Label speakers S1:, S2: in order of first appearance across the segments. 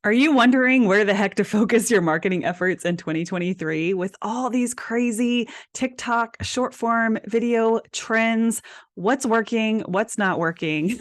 S1: Are you wondering where the heck to focus your marketing efforts in 2023 with all these crazy TikTok short form video trends? What's working? What's not working?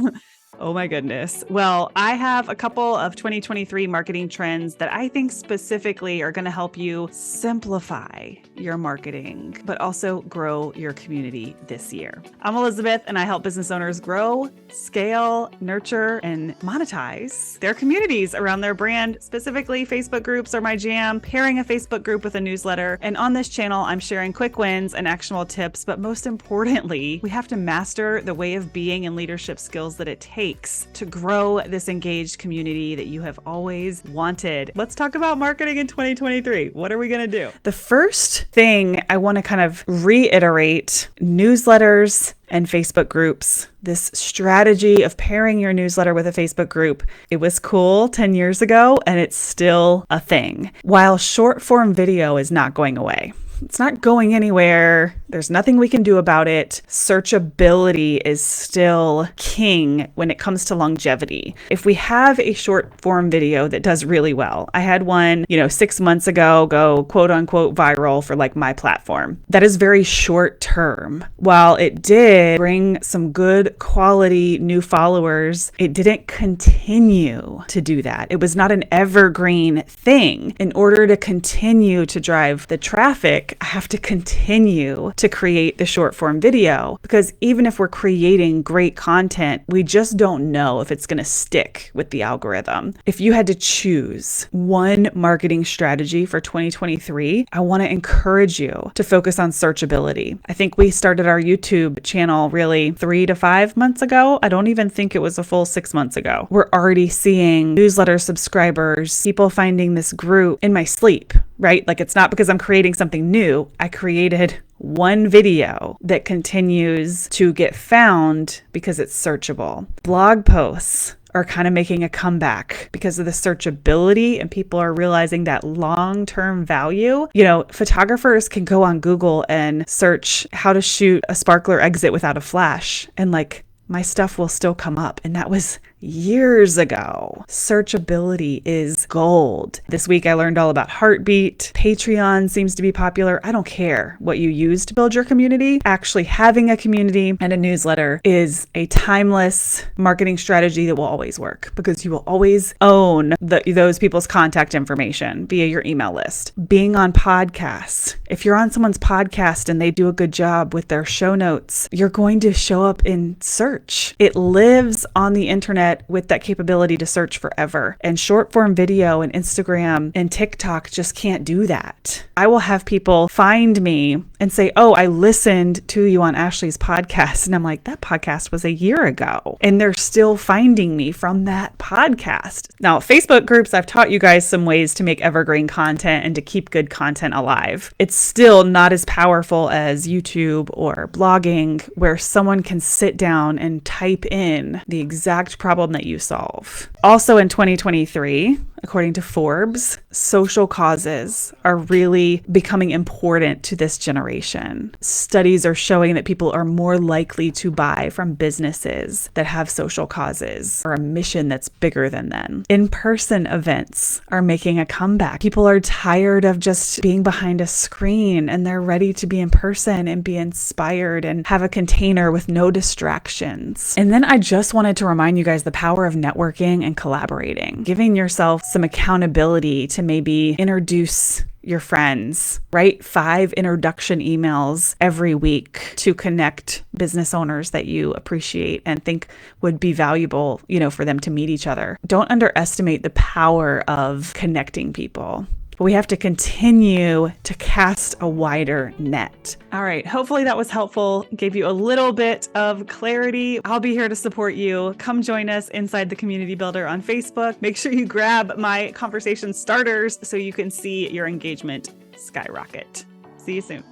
S1: Oh my goodness. Well, I have a couple of 2023 marketing trends that I think specifically are going to help you simplify your marketing, but also grow your community this year. I'm Elizabeth, and I help business owners grow, scale, nurture, and monetize their communities around their brand. Specifically, Facebook groups are my jam, pairing a Facebook group with a newsletter. And on this channel, I'm sharing quick wins and actionable tips, but most importantly, we have to master the way of being and leadership skills that it takes to grow this engaged community that you have always wanted. Let's talk about marketing in 2023. What are we going to do? The first thing I want to kind of reiterate: newsletters and Facebook groups. This strategy of pairing your newsletter with a Facebook group, it was cool 10 years ago, and it's still a thing. While short form video is not going away. It's not going anywhere. There's nothing we can do about it. Searchability is still king when it comes to longevity. If we have a short form video that does really well, I had one, 6 months ago go quote unquote viral for like my platform. That is very short term. While it did bring some good quality new followers, it didn't continue to do that. It was not an evergreen thing. In order to continue to drive the traffic, I have to continue to create the short form video, because even if we're creating great content, we just don't know if it's going to stick with the algorithm. If you had to choose one marketing strategy for 2023, I want to encourage you to focus on searchability. I think we started our YouTube channel really 3 to 5 months ago. I don't even think it was a full 6 months ago. We're already seeing newsletter subscribers, people finding this group in my sleep, right? Like, it's not because I'm creating something new. I created one video that continues to get found because it's searchable. Blog posts are kind of making a comeback because of the searchability, and people are realizing that long-term value. Photographers can go on Google and search how to shoot a sparkler exit without a flash, and my stuff will still come up. And that was years ago. Searchability is gold. This week I learned all about Heartbeat. Patreon seems to be popular. I don't care what you use to build your community. Actually having a community and a newsletter is a timeless marketing strategy that will always work, because you will always own those people's contact information via your email list. Being on podcasts. If you're on someone's podcast and they do a good job with their show notes, you're going to show up in search. It lives on the internet with that capability to search forever. And short form video and Instagram and TikTok just can't do that. I will have people find me and say, "Oh, I listened to you on Ashley's podcast." And I'm like, that podcast was a year ago. And they're still finding me from that podcast. Now, Facebook groups, I've taught you guys some ways to make evergreen content and to keep good content alive. It's still not as powerful as YouTube or blogging, where someone can sit down and type in the exact problem that you solve. Also in 2023, according to Forbes, social causes are really becoming important to this generation. Studies are showing that people are more likely to buy from businesses that have social causes or a mission that's bigger than them. In-person events are making a comeback. People are tired of just being behind a screen, and they're ready to be in person and be inspired and have a container with no distractions. And then I just wanted to remind you guys the power of networking and collaborating, giving yourself some accountability to maybe introduce your friends, write 5 introduction emails every week to connect business owners that you appreciate and think would be valuable, for them to meet each other. Don't underestimate the power of connecting people. But we have to continue to cast a wider net. All right. Hopefully that was helpful. Gave you a little bit of clarity. I'll be here to support you. Come join us inside the Community Builder on Facebook. Make sure you grab my conversation starters so you can see your engagement skyrocket. See you soon.